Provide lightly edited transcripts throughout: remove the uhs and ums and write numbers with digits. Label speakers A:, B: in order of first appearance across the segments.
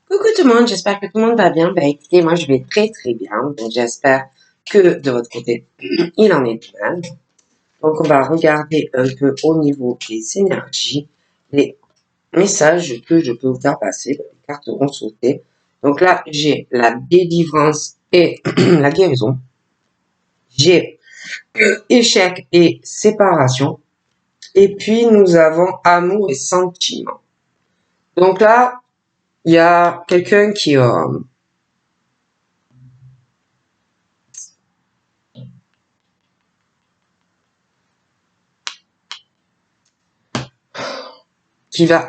A: Coucou tout le monde, j'espère que tout le monde va bien. Écoutez, moi je vais très très bien. Donc j'espère que de votre côté, il en est de même. Donc on va regarder un peu au niveau des énergies, les messages que je peux vous faire passer. Les cartes ont sauté. Donc là, j'ai la délivrance et la guérison. J'ai échec et séparation. Et puis nous avons amour et sentiment. Donc là, il y a quelqu'un qui va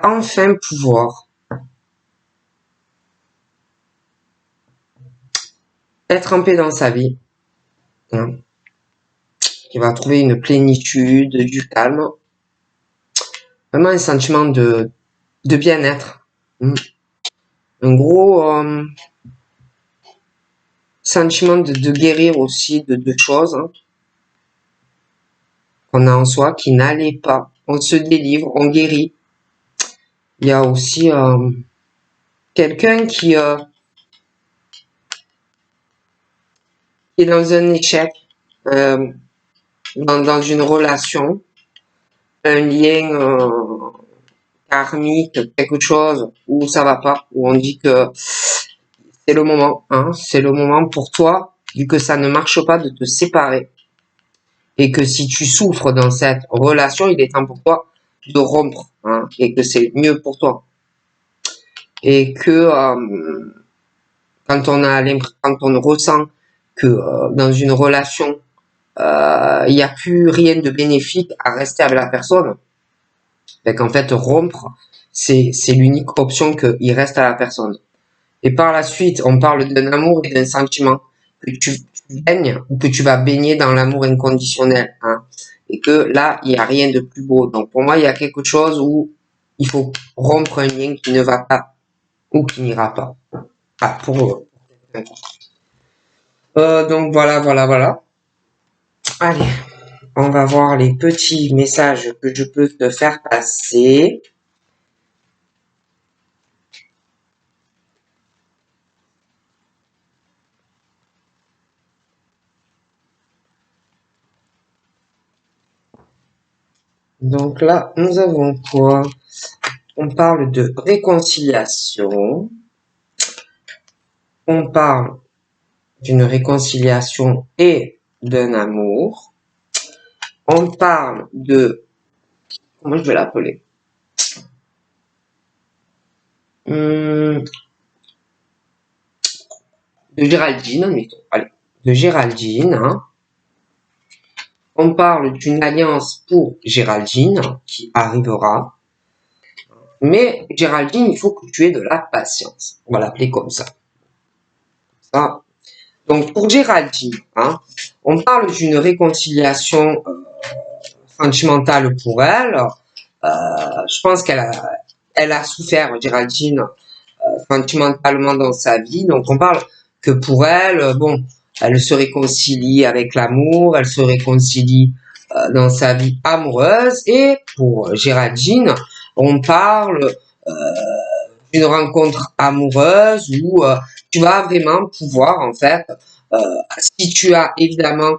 A: enfin pouvoir être en paix dans sa vie, hein, qui va trouver une plénitude, du calme, vraiment un sentiment de bien-être, hein, un gros sentiment de guérir aussi de choses, hein, qu'on a en soi qui n'allaient pas. On se délivre, on guérit. Il y a aussi quelqu'un qui est dans un échec, dans une relation, un lien karmique, quelque chose où ça va pas, où on dit que c'est le moment, hein, c'est le moment pour toi, vu que ça ne marche pas, de te séparer. Et que si tu souffres dans cette relation, il est temps pour toi de rompre, hein, et que c'est mieux pour toi. Et que quand on ressent que dans une relation, il n'y a plus rien de bénéfique à rester avec la personne, qu'en fait rompre, c'est l'unique option qu'il reste à la personne. Et par la suite, on parle d'un amour et d'un sentiment que tu baignes ou que tu vas baigner dans l'amour inconditionnel, hein. Et que là, il n'y a rien de plus beau. Donc pour moi, il y a quelque chose où il faut rompre un lien qui ne va pas ou qui n'ira pas. Ah, pour donc voilà. Allez, on va voir les petits messages que je peux te faire passer. Donc là, nous avons quoi? On parle de réconciliation. On parle d'une réconciliation et d'un amour. On parle de... Comment je vais l'appeler? De Géraldine, admettons. Allez, de Géraldine, hein. On parle d'une alliance pour Géraldine qui arrivera. Mais Géraldine, il faut que tu aies de la patience. On va l'appeler comme ça. Ça. Donc pour Géraldine, hein, on parle d'une réconciliation sentimentale pour elle. Je pense qu'elle a souffert, Géraldine, sentimentalement dans sa vie. Donc on parle que pour elle, bon, elle se réconcilie avec l'amour, elle se réconcilie dans sa vie amoureuse. Et pour Géraldine, on parle d'une rencontre amoureuse où tu vas vraiment pouvoir, en fait, si tu as évidemment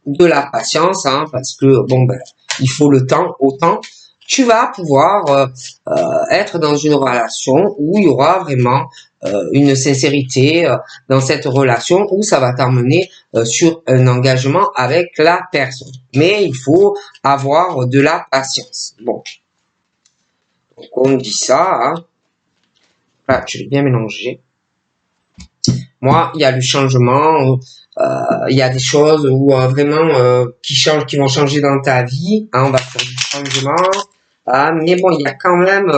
A: de la patience, hein, parce que bon ben il faut le temps, autant tu vas pouvoir être dans une relation où il y aura vraiment une sincérité dans cette relation, où ça va t'emmener sur un engagement avec la personne. Mais il faut avoir de la patience. Bon, donc on dit ça, hein. Là, je vais bien mélanger. Moi, il y a le changement, il y a des choses où vraiment qui vont changer dans ta vie, hein, on va faire du changement, mais bon, il y a quand même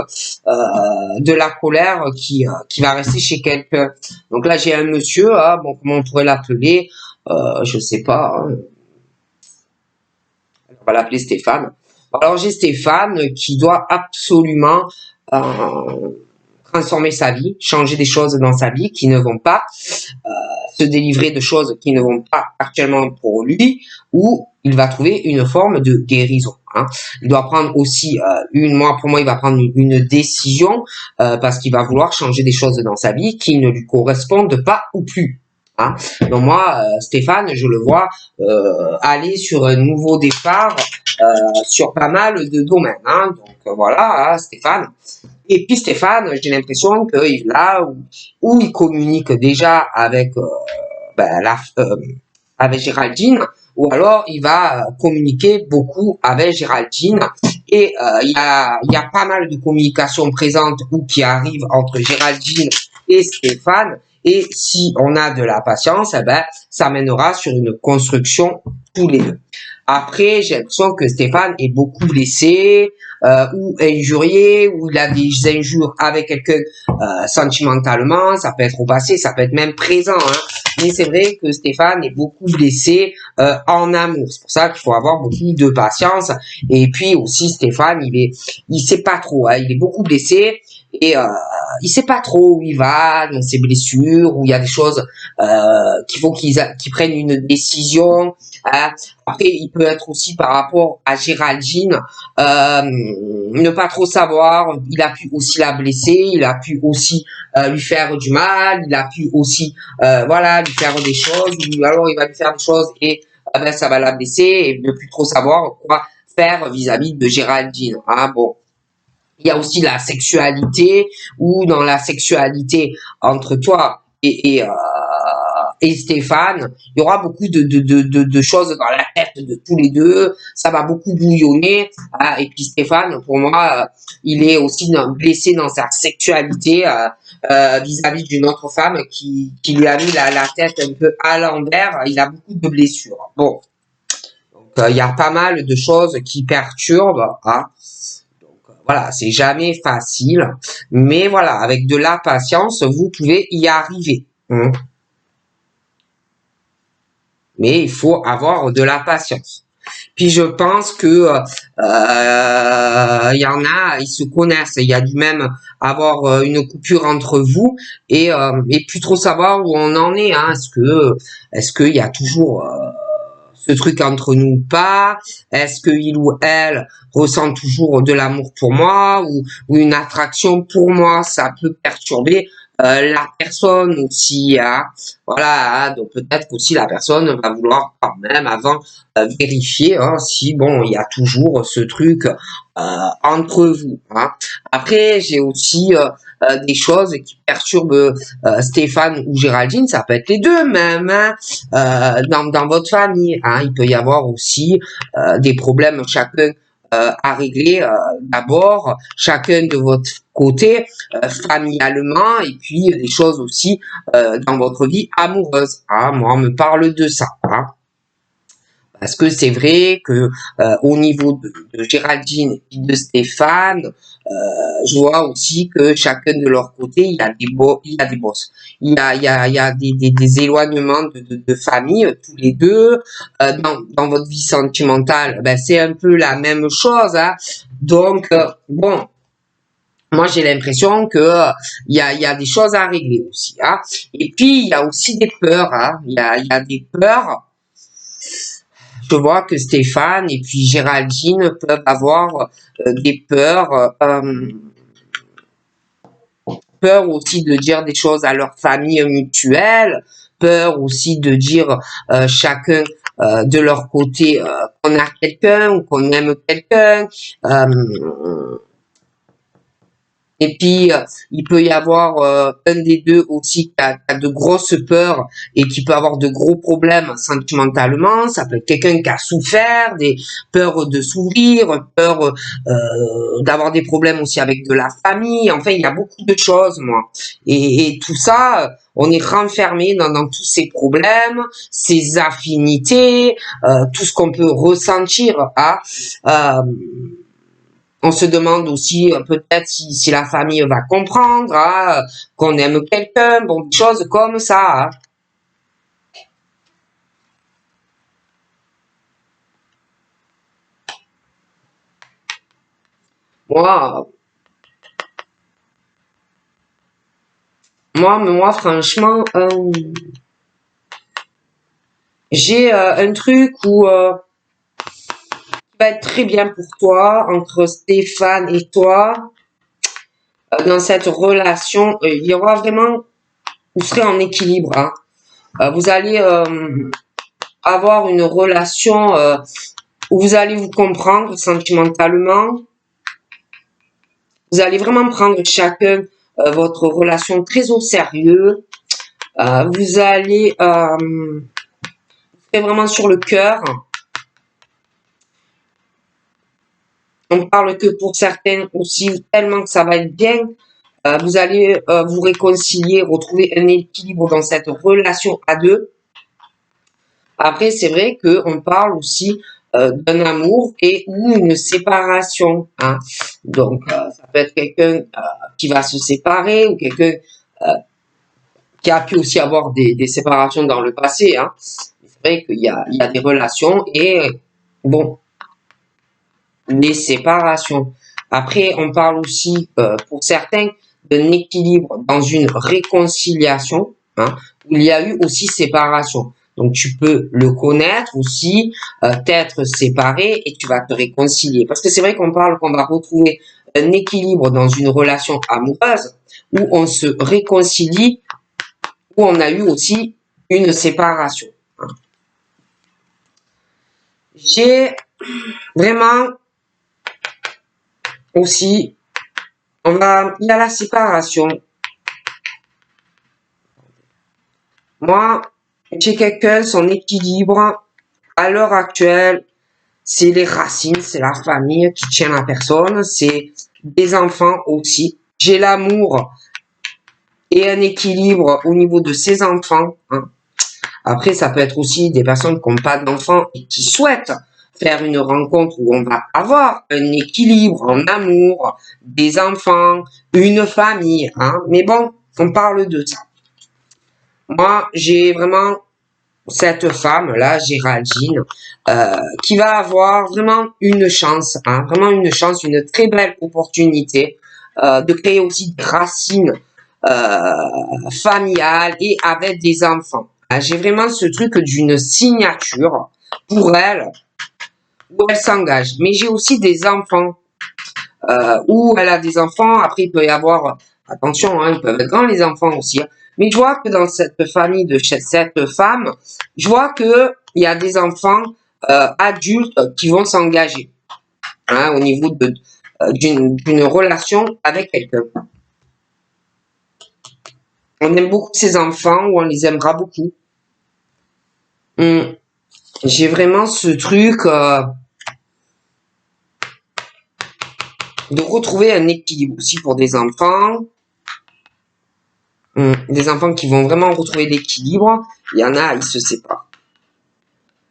A: de la colère qui va rester chez quelqu'un. Donc là, j'ai un monsieur, bon, comment on pourrait l'appeler, je sais pas, hein, on va l'appeler Stéphane. Alors j'ai Stéphane qui doit absolument transformer sa vie, changer des choses dans sa vie qui ne vont pas, se délivrer de choses qui ne vont pas actuellement pour lui, ou il va trouver une forme de guérison. Hein. Il doit prendre aussi pour moi, il va prendre une décision parce qu'il va vouloir changer des choses dans sa vie qui ne lui correspondent pas ou plus. Hein. Donc moi, Stéphane, je le vois aller sur un nouveau départ sur pas mal de domaines. Hein. Donc voilà, hein, Stéphane. Et puis Stéphane, j'ai l'impression qu'il là où il communique déjà avec ben, avec Géraldine, ou alors il va communiquer beaucoup avec Géraldine. Et il y a pas mal de communication présente ou qui arrive entre Géraldine et Stéphane. Et si on a de la patience, eh ben, ça mènera sur une construction tous les deux. Après, j'ai l'impression que Stéphane est beaucoup blessé, ou injurié, ou il a des injures avec quelqu'un sentimentalement, ça peut être au passé, ça peut être même présent. Hein. Mais c'est vrai que Stéphane est beaucoup blessé en amour. C'est pour ça qu'il faut avoir beaucoup de patience. Et puis aussi Stéphane, il sait pas trop. Hein, il est beaucoup blessé et il sait pas trop où il va dans ses blessures, où il y a des choses qu'il faut qu'il prenne une décision. Hein. Après, il peut être aussi par rapport à Géraldine, ne pas trop savoir. Il a pu aussi la blesser, il a pu aussi lui faire du mal, il a pu aussi voilà, lui faire des choses, ou alors il va lui faire des choses et ben, ça va la blesser et ne plus trop savoir quoi faire vis-à-vis de Géraldine. Hein, bon. Il y a aussi la sexualité, ou dans la sexualité entre toi et Stéphane, il y aura beaucoup de choses dans la tête de tous les deux, ça va beaucoup bouillonner, hein, et puis Stéphane, pour moi, il est aussi blessé dans sa sexualité vis-à-vis d'une autre femme qui lui a mis la tête un peu à l'envers, il a beaucoup de blessures. Bon, donc il y a pas mal de choses qui perturbent, hein. Voilà, c'est jamais facile, mais voilà, avec de la patience, vous pouvez y arriver. Hein. Mais il faut avoir de la patience. Puis je pense que y en a, ils se connaissent. Il y a du même avoir une coupure entre vous et plus trop savoir où on en est. Hein. Est-ce qu'il y a toujours ce truc entre nous ou pas? Est-ce que il ou elle ressent toujours de l'amour pour moi ou une attraction pour moi? Ça peut perturber la personne aussi. Hein. Voilà, hein. Donc peut-être qu'aussi la personne va vouloir quand même avant vérifier hein, si bon il y a toujours ce truc entre vous. Hein. Après j'ai aussi des choses qui perturbent Stéphane ou Géraldine, ça peut être les deux même. Hein. Dans votre famille. Hein. Il peut y avoir aussi des problèmes chacun à régler d'abord, chacun de votre côté, familialement, et puis des choses aussi dans votre vie amoureuse. Hein. Moi, on me parle de ça. Hein. Parce que c'est vrai que au niveau de Géraldine et puis de Stéphane, je vois aussi que chacun de leur côté, il y a des bosses. Il y a des éloignements de famille, tous les deux. Dans votre vie sentimentale, ben, c'est un peu la même chose. Hein. Donc, bon, moi j'ai l'impression que il y a des choses à régler aussi. Hein. Et puis, il y a aussi des peurs. Hein. Il y a des peurs. Je vois que Stéphane et puis Géraldine peuvent avoir des peurs, peur aussi de dire des choses à leur famille mutuelle, peur aussi de dire chacun de leur côté qu'on a quelqu'un ou qu'on aime quelqu'un. Et puis, il peut y avoir un des deux aussi qui a de grosses peurs et qui peut avoir de gros problèmes sentimentalement. Ça peut être quelqu'un qui a souffert, des peurs de s'ouvrir, peur d'avoir des problèmes aussi avec de la famille. Enfin, il y a beaucoup de choses, moi. Et tout ça, on est renfermé dans tous ces problèmes, ces affinités, tout ce qu'on peut ressentir à... on se demande aussi peut-être si la famille va comprendre, hein, qu'on aime quelqu'un, bon, des choses comme ça. Hein. Moi, moi, franchement, J'ai un truc où va être très bien pour toi, entre Stéphane et toi. Dans cette relation, il y aura vraiment, vous serez en équilibre. Hein. Vous allez avoir une relation où vous allez vous comprendre sentimentalement. Vous allez vraiment prendre chacun votre relation très au sérieux. Vous allez être vraiment sur le cœur. On parle que pour certains aussi tellement que ça va être bien. Vous allez vous réconcilier, retrouver un équilibre dans cette relation à deux. Après, c'est vrai qu'on parle aussi d'un amour et ou une séparation. Hein. Donc, ça peut être quelqu'un qui va se séparer ou quelqu'un qui a pu aussi avoir des séparations dans le passé. Hein. C'est vrai qu'il y a des relations et bon, des séparations. Après, on parle aussi pour certains d'un équilibre dans une réconciliation, hein, où il y a eu aussi séparation. Donc tu peux le connaître aussi, t'être séparé et tu vas te réconcilier. Parce que c'est vrai qu'on parle qu'on va retrouver un équilibre dans une relation amoureuse où on se réconcilie, où on a eu aussi une séparation. Hein. J'ai vraiment aussi, il y a la séparation. Moi, j'ai quelqu'un, son équilibre, à l'heure actuelle, c'est les racines, c'est la famille qui tient la personne, c'est des enfants aussi. J'ai l'amour et un équilibre au niveau de ses enfants. Hein. Après, ça peut être aussi des personnes qui n'ont pas d'enfants et qui souhaitent faire une rencontre où on va avoir un équilibre en amour, des enfants, une famille. Hein. Mais bon, on parle de ça. Moi, j'ai vraiment cette femme-là, Géraldine, qui va avoir vraiment une chance, hein, vraiment une chance, une très belle opportunité de créer aussi des racines familiales et avec des enfants. J'ai vraiment ce truc d'une signature pour elle, où elle s'engage. Mais j'ai aussi des enfants, où elle a des enfants, après il peut y avoir, attention, hein, ils peuvent être grands les enfants aussi, hein. Mais je vois que dans cette famille de cette femme, je vois que il y a des enfants adultes qui vont s'engager, hein, au niveau d'une relation avec quelqu'un. On aime beaucoup ces enfants ou on les aimera beaucoup. J'ai vraiment ce truc de retrouver un équilibre aussi pour des enfants. Des enfants qui vont vraiment retrouver l'équilibre. Il y en a, ils se séparent.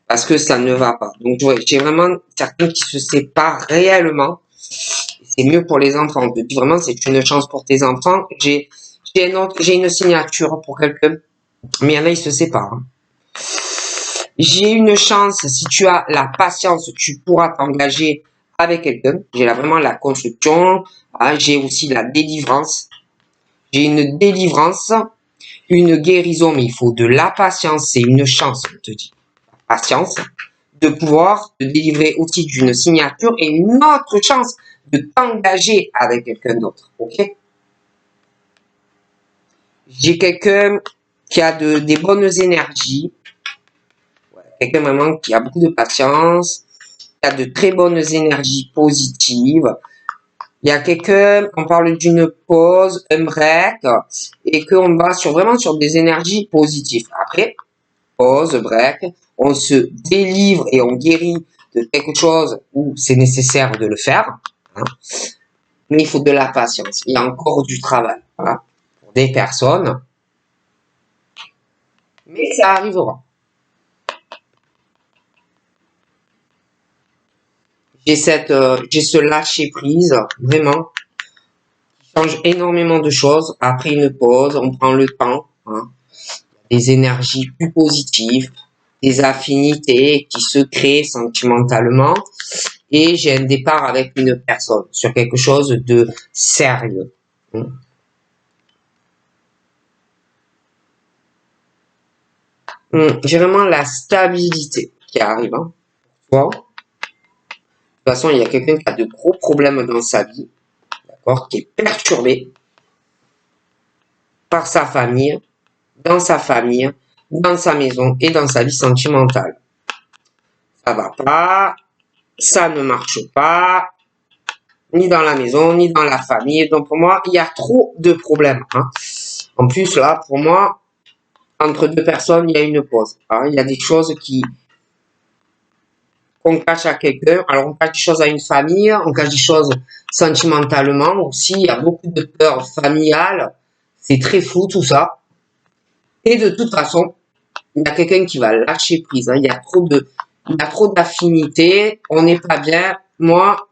A: Parce que ça ne va pas. Donc, ouais, j'ai vraiment certains qui se séparent réellement. C'est mieux pour les enfants. Je te dis vraiment, c'est une chance pour tes enfants. J'ai une signature pour quelqu'un. Mais il y en a, ils se séparent. Hein. J'ai une chance, si tu as la patience, tu pourras t'engager avec quelqu'un. J'ai là vraiment la construction. Hein, j'ai aussi la délivrance. J'ai une délivrance, une guérison, mais il faut de la patience. C'est une chance, je te dis. Patience, de pouvoir te délivrer aussi d'une signature et une autre chance de t'engager avec quelqu'un d'autre. Ok? J'ai quelqu'un qui a des bonnes énergies, quelqu'un vraiment qui a beaucoup de patience, qui a de très bonnes énergies positives. Il y a quelqu'un, on parle d'une pause, un break, et qu'on va vraiment sur des énergies positives. Après, pause, break, on se délivre et on guérit de quelque chose où c'est nécessaire de le faire. Hein. Mais il faut de la patience. Il y a encore du travail hein, pour des personnes. Mais ça arrivera. J'ai ce lâcher prise, vraiment, qui change énormément de choses. Après une pause, on prend le temps. Hein. Des énergies plus positives, des affinités qui se créent sentimentalement. Et j'ai un départ avec une personne sur quelque chose de sérieux. j'ai vraiment la stabilité qui arrive. Hein. Bon. De toute façon, il y a quelqu'un qui a de gros problèmes dans sa vie, d'accord, qui est perturbé par sa famille, dans sa maison et dans sa vie sentimentale. Ça va pas, ça ne marche pas, ni dans la maison, ni dans la famille. Donc pour moi, il y a trop de problèmes. Hein. En plus, là, pour moi, entre deux personnes, il y a une pause. Hein. Il y a des choses qu'on cache à quelqu'un. Alors, on cache des choses à une famille, on cache des choses sentimentalement aussi. Il y a beaucoup de peur familiale. C'est très fou tout ça. Et de toute façon, il y a quelqu'un qui va lâcher prise. Hein. Il y a trop d'affinités. On n'est pas bien. Moi,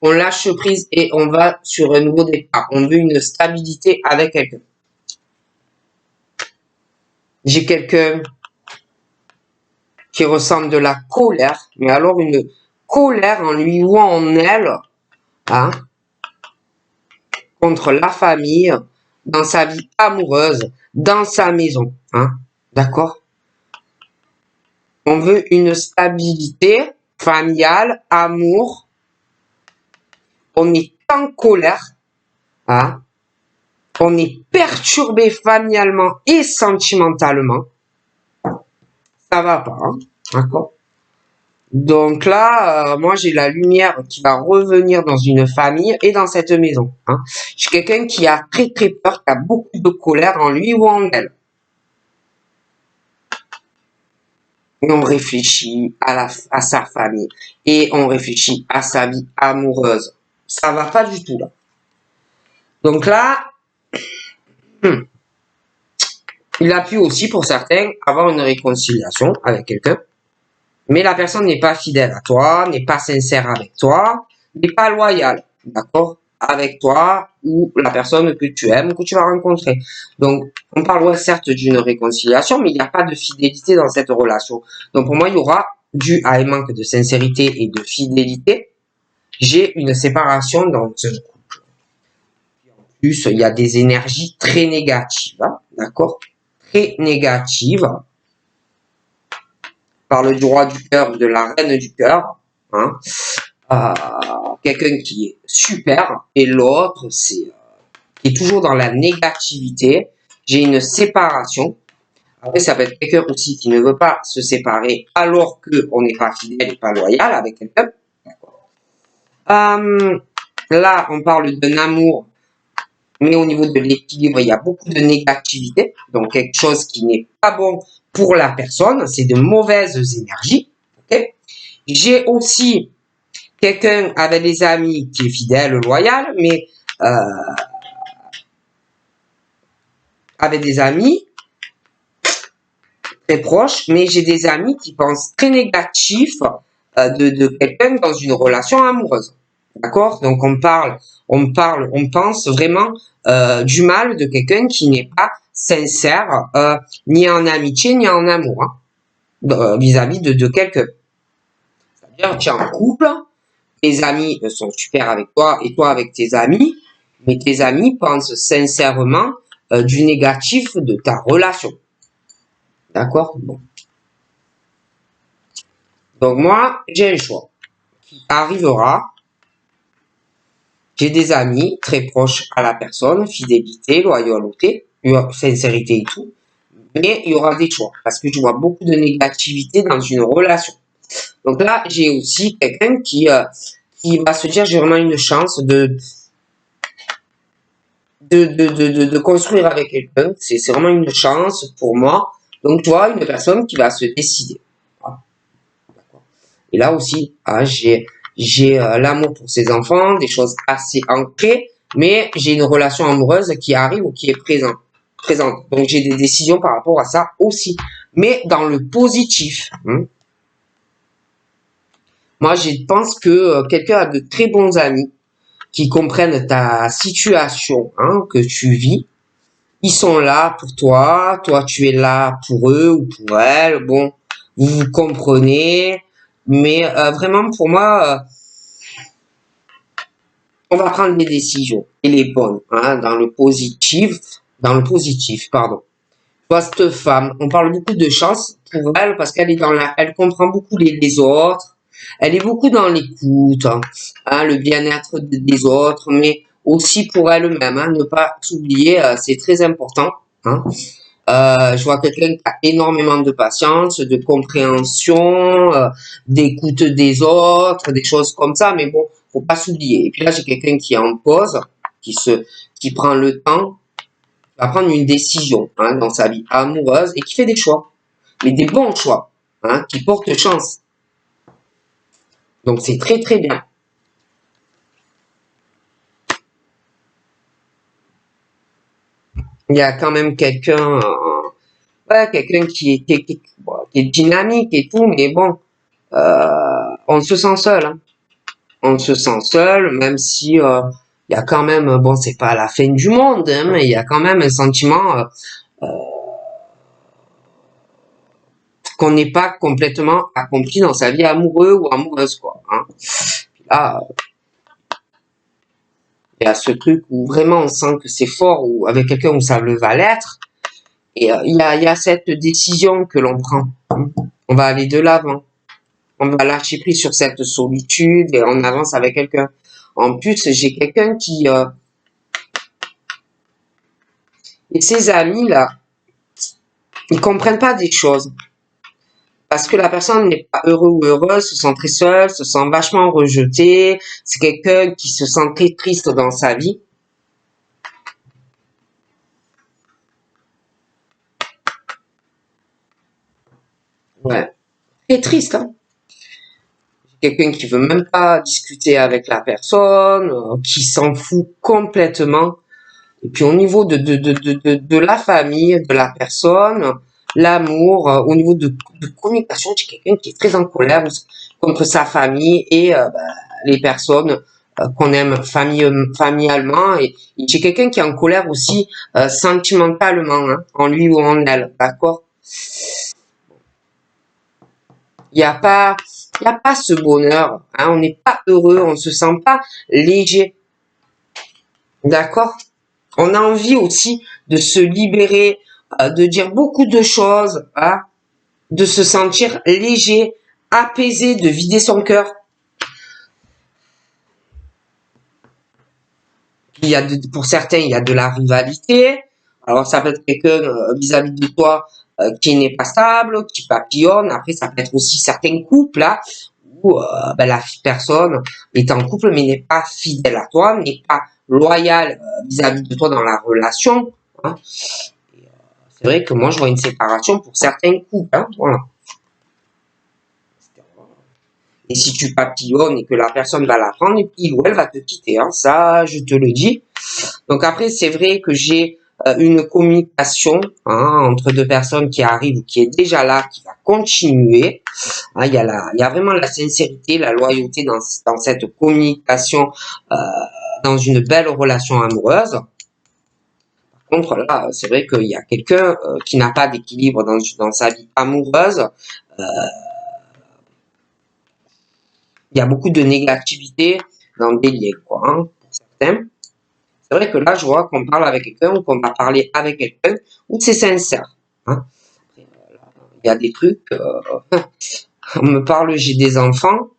A: on lâche prise et on va sur un nouveau départ. On veut une stabilité avec quelqu'un. J'ai quelqu'un qui ressent de la colère, mais alors une colère en lui ou en elle, hein, contre la famille, dans sa vie amoureuse, dans sa maison, hein, d'accord? On veut une stabilité familiale, amour. On est en colère, hein? On est perturbé familialement et sentimentalement. Ça va pas, hein, d'accord? Donc là, moi j'ai la lumière qui va revenir dans une famille et dans cette maison. Hein. J'ai quelqu'un qui a très très peur, qui a beaucoup de colère en lui ou en elle. Et on réfléchit à sa famille et on réfléchit à sa vie amoureuse. Ça va pas du tout là. Donc là, il a pu aussi pour certains avoir une réconciliation avec quelqu'un. Mais la personne n'est pas fidèle à toi, n'est pas sincère avec toi, n'est pas loyale, d'accord, avec toi ou la personne que tu aimes, que tu vas rencontrer. Donc, on parle certes d'une réconciliation, mais il n'y a pas de fidélité dans cette relation. Donc, pour moi, il y aura, dû à un manque de sincérité et de fidélité, j'ai une séparation dans ce couple. En plus, il y a des énergies très négatives, hein, d'accord, très négatives. Parle du roi du cœur, de la reine du cœur, hein. Quelqu'un qui est super et l'autre qui est toujours dans la négativité. J'ai une séparation. Après, ça peut être quelqu'un aussi qui ne veut pas se séparer alors qu'on n'est pas fidèle et pas loyal avec quelqu'un. Là, on parle d'un amour, mais au niveau de l'équilibre, il y a beaucoup de négativité. Donc, quelque chose qui n'est pas bon pour la personne, c'est de mauvaises énergies. Okay. J'ai aussi quelqu'un avec des amis qui est fidèle, loyal, mais avec des amis très proches, mais j'ai des amis qui pensent très négatif de quelqu'un dans une relation amoureuse. D'accord? Donc on pense vraiment du mal de quelqu'un qui n'est pas sincère, ni en amitié, ni en amour, hein, vis-à-vis de quelqu'un. C'est-à-dire, tu es en couple, tes amis sont super avec toi et toi avec tes amis, mais tes amis pensent sincèrement du négatif de ta relation. D'accord? Bon. Donc moi, j'ai un choix qui arrivera. J'ai des amis très proches à la personne, fidélité, loyauté, sincérité et tout. Mais il y aura des choix parce que je vois beaucoup de négativité dans une relation. Donc là, j'ai aussi quelqu'un qui va se dire j'ai vraiment une chance de construire avec quelqu'un. C'est vraiment une chance pour moi. Donc, tu vois, une personne qui va se décider. Voilà. Et là aussi, j'ai l'amour pour ses enfants, des choses assez ancrées, mais j'ai une relation amoureuse qui arrive ou qui est présente. Donc, j'ai des décisions par rapport à ça aussi. Mais dans le positif. Hein. Moi, je pense que quelqu'un a de très bons amis qui comprennent ta situation, hein, que tu vis. Ils sont là pour toi, toi tu es là pour eux ou pour elles. Bon, vous vous comprenez, mais vraiment pour moi, on va prendre les décisions et les bonnes, hein, dans le positif, pardon. vois, cette femme, on parle beaucoup de chance pour elle parce qu'elle est elle comprend beaucoup les autres. Elle est beaucoup dans l'écoute, le bien-être des autres, mais aussi pour elle-même, ne pas s'oublier, c'est très important. Hein. Je vois quelqu'un qui a énormément de patience, de compréhension, d'écoute des autres, des choses comme ça, mais bon, faut pas s'oublier. Et puis là, j'ai quelqu'un qui est en pause, qui prend le temps, va prendre une décision dans sa vie amoureuse et qui fait des choix, mais des bons choix, qui portent chance. Donc c'est très très bien. Il y a quand même quelqu'un, quelqu'un qui est dynamique et tout, mais bon, on se sent seul. On se sent seul, même si il y a quand même, bon, c'est pas la fin du monde, mais il y a quand même un sentiment qu'on n'est pas complètement accompli dans sa vie amoureuse ou amoureuse, quoi. Là, il y a ce truc où vraiment on sent que c'est fort, ou avec quelqu'un où ça le va l'être, et il y a cette décision que l'on prend. On va aller de l'avant. On va lâcher prise sur cette solitude et on avance avec quelqu'un. En plus, j'ai quelqu'un qui... et ses amis, là, ils comprennent pas des choses. Parce que la personne n'est pas heureux ou heureuse, se sent très seule, se sent vachement rejetée. C'est quelqu'un qui se sent très triste dans sa vie. Ouais. Très triste, hein. Quelqu'un qui veut même pas discuter avec la personne, qui s'en fout complètement. Et puis au niveau de la famille, de la personne, l'amour, au niveau de communication, j'ai quelqu'un qui est très en colère contre sa famille et les personnes qu'on aime familialement. Et j'ai quelqu'un qui est en colère aussi sentimentalement, en lui ou en elle, d'accord? Il n'y a pas, il y a pas ce bonheur, on n'est pas heureux, on se sent pas léger, d'accord? On a envie aussi de se libérer, de dire beaucoup de choses, de se sentir léger, apaisé, de vider son cœur. Pour certains, il y a de la rivalité. Alors, ça peut être quelqu'un vis-à-vis de toi qui n'est pas stable, qui papillonne. Après, ça peut être aussi certains couples où la personne est en couple mais n'est pas fidèle à toi, n'est pas loyale vis-à-vis de toi dans la relation. C'est vrai que moi, je vois une séparation pour certains couples. Voilà. Et si tu papillonnes et que la personne va la prendre, il ou elle va te quitter. Ça, je te le dis. Donc après, c'est vrai que j'ai une communication entre deux personnes qui arrivent ou qui est déjà là, qui va continuer. Il y a vraiment la sincérité, la loyauté dans cette communication, dans une belle relation amoureuse. Par contre, là, c'est vrai qu'il y a quelqu'un qui n'a pas d'équilibre dans sa vie amoureuse. Il y a beaucoup de négativité dans le bélier, quoi, pour certains. C'est vrai que là, je vois qu'on parle avec quelqu'un ou qu'on va parler avec quelqu'un où c'est sincère. Il y a des trucs, on me parle, j'ai des enfants.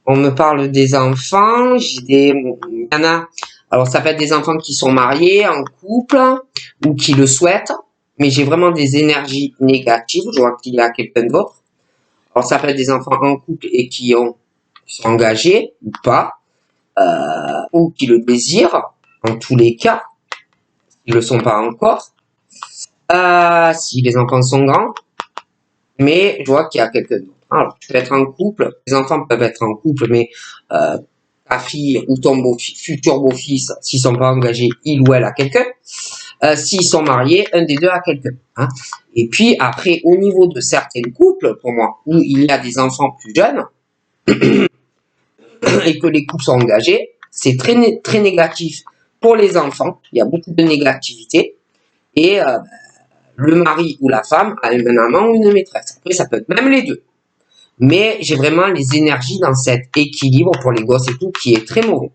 A: On me parle des enfants, il y en a, alors ça peut être des enfants qui sont mariés, en couple, ou qui le souhaitent, mais j'ai vraiment des énergies négatives, je vois qu'il y a quelqu'un d'autre. Alors ça peut être des enfants en couple et qui sont engagés, ou pas, ou qui le désirent, en tous les cas, ils le sont pas encore, si les enfants sont grands, mais je vois qu'il y a quelqu'un d'autre. Alors, tu peux être en couple, les enfants peuvent être en couple, mais ta fille ou ton futur beau-fils, s'ils sont pas engagés, il ou elle a quelqu'un. S'ils sont mariés, un des deux a quelqu'un. Et puis après, au niveau de certains couples, pour moi, où il y a des enfants plus jeunes et que les couples sont engagés, c'est très très négatif pour les enfants. Il y a beaucoup de négativité et le mari ou la femme a un amant ou une maîtresse. Après, ça peut être même les deux. Mais j'ai vraiment les énergies dans cet équilibre pour les gosses et tout qui est très mauvais.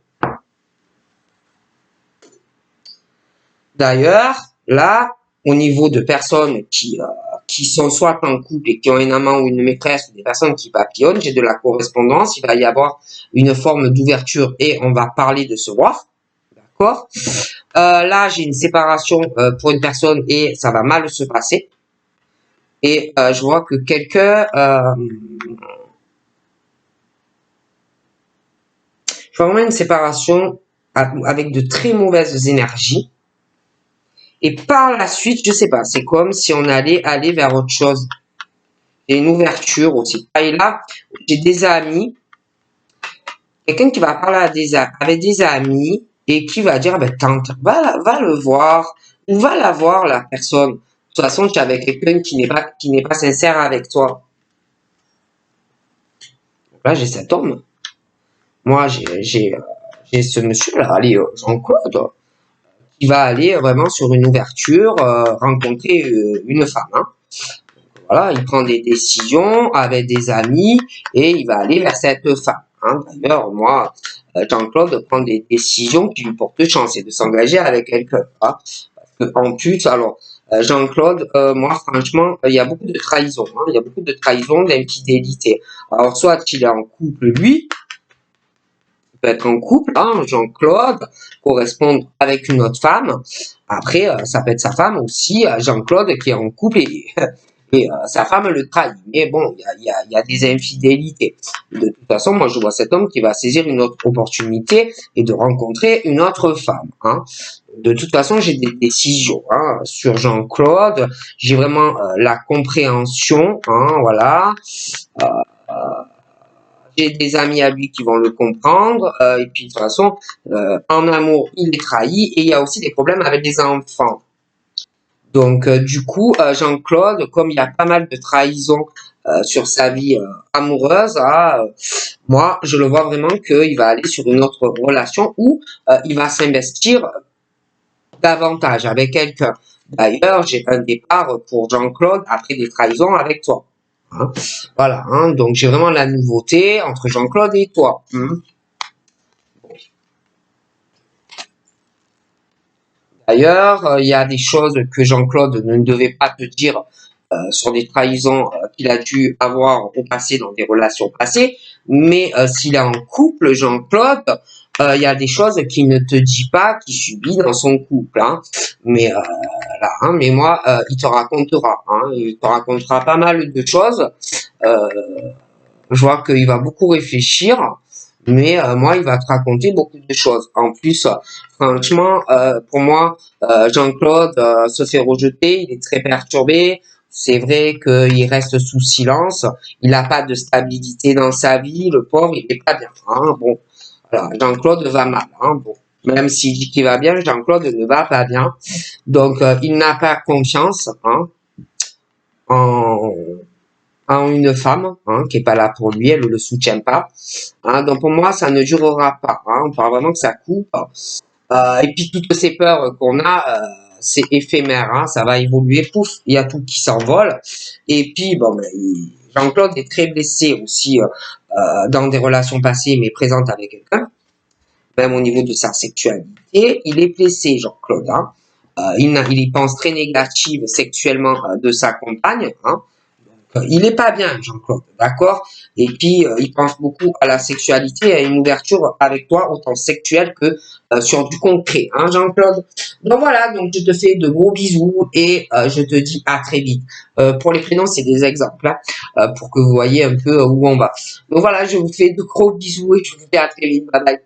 A: D'ailleurs, là, au niveau de personnes qui sont soit en couple et qui ont un amant ou une maîtresse, ou des personnes qui papillonnent, j'ai de la correspondance, il va y avoir une forme d'ouverture et on va parler de se voir. D'accord. Là, j'ai une séparation pour une personne et ça va mal se passer. Et je vois que quelqu'un... je vois vraiment une séparation avec de très mauvaises énergies. Et par la suite, je sais pas, c'est comme si on allait aller vers autre chose. Il y a une ouverture aussi. Et là, j'ai des amis, quelqu'un qui va parler avec des amis et qui va dire, ben, tante, va le voir, ou va la voir, la personne. De toute façon, tu es avec quelqu'un qui n'est pas sincère avec toi. Donc là, j'ai cet homme. Moi, j'ai ce monsieur-là, allez, Jean-Claude, qui va aller vraiment sur une ouverture, rencontrer une femme. Hein. Voilà, il prend des décisions avec des amis et il va aller vers cette femme. Hein. D'ailleurs, moi, Jean-Claude prend des décisions qui lui portent chance et de s'engager avec quelqu'un. Hein. En plus, alors, Jean-Claude, moi, franchement, il y a beaucoup de trahison. Hein. Il y a beaucoup de trahison, d'infidélité. Alors, soit il est en couple, lui, il peut être en couple, hein, Jean-Claude, correspondre avec une autre femme. Après, ça peut être sa femme aussi, Jean-Claude, qui est en couple et sa femme le trahit. Mais bon, il y a des infidélités. De toute façon, moi, je vois cet homme qui va saisir une autre opportunité et de rencontrer une autre femme. Hein. De toute façon, j'ai des décisions hein, sur Jean-Claude. J'ai vraiment la compréhension. Hein, voilà. J'ai des amis à lui qui vont le comprendre. Et puis, de toute façon, en amour, il est trahi. Et il y a aussi des problèmes avec les enfants. Donc, du coup, Jean-Claude, comme il y a pas mal de trahison sur sa vie amoureuse, moi, je le vois vraiment qu'il va aller sur une autre relation où il va s'investir davantage avec quelqu'un. D'ailleurs, j'ai un départ pour Jean-Claude après des trahisons avec toi. Hein. Voilà, hein, donc j'ai vraiment la nouveauté entre Jean-Claude et toi. Hein. D'ailleurs, il y a des choses que Jean-Claude ne devait pas te dire sur des trahisons qu'il a dû avoir au passé dans des relations passées. Mais s'il est en couple, Jean-Claude, il y a des choses qu'il ne te dit pas, qu'il subit dans son couple. Hein. Mais là, hein, mais moi, il te racontera. Hein, il te racontera pas mal de choses. Je vois qu'il va beaucoup réfléchir. Mais moi, il va te raconter beaucoup de choses. En plus, franchement, pour moi, Jean-Claude se fait rejeter, il est très perturbé. C'est vrai qu'il reste sous silence. Il n'a pas de stabilité dans sa vie. Le pauvre, il est pas bien. Hein. Bon, voilà, Jean-Claude va mal. Hein. Bon, même s'il dit qu'il va bien, Jean-Claude ne va pas bien. Donc, il n'a pas confiance hein, en une femme hein, qui est pas là pour lui, elle ne le soutient pas. Hein, donc pour moi, ça ne durera pas. Hein, on parle vraiment que ça coupe. Et puis toutes ces peurs qu'on a, c'est éphémère. Hein, ça va évoluer. Pouf, il y a tout qui s'envole. Et puis bon, ben, Jean-Claude est très blessé aussi dans des relations passées, mais présentes avec quelqu'un. Même au niveau de sa sexualité, il est blessé, Jean-Claude. Hein. Il y pense très négative sexuellement de sa compagne. Hein. Il est pas bien, Jean-Claude, d'accord? Et puis, il pense beaucoup à la sexualité et à une ouverture avec toi, autant sexuelle que sur du concret, hein, Jean-Claude? Donc voilà, donc je te fais de gros bisous et je te dis à très vite. Pour les prénoms, c'est des exemples, hein, pour que vous voyez un peu où on va. Donc voilà, je vous fais de gros bisous et je vous dis à très vite. Bye bye.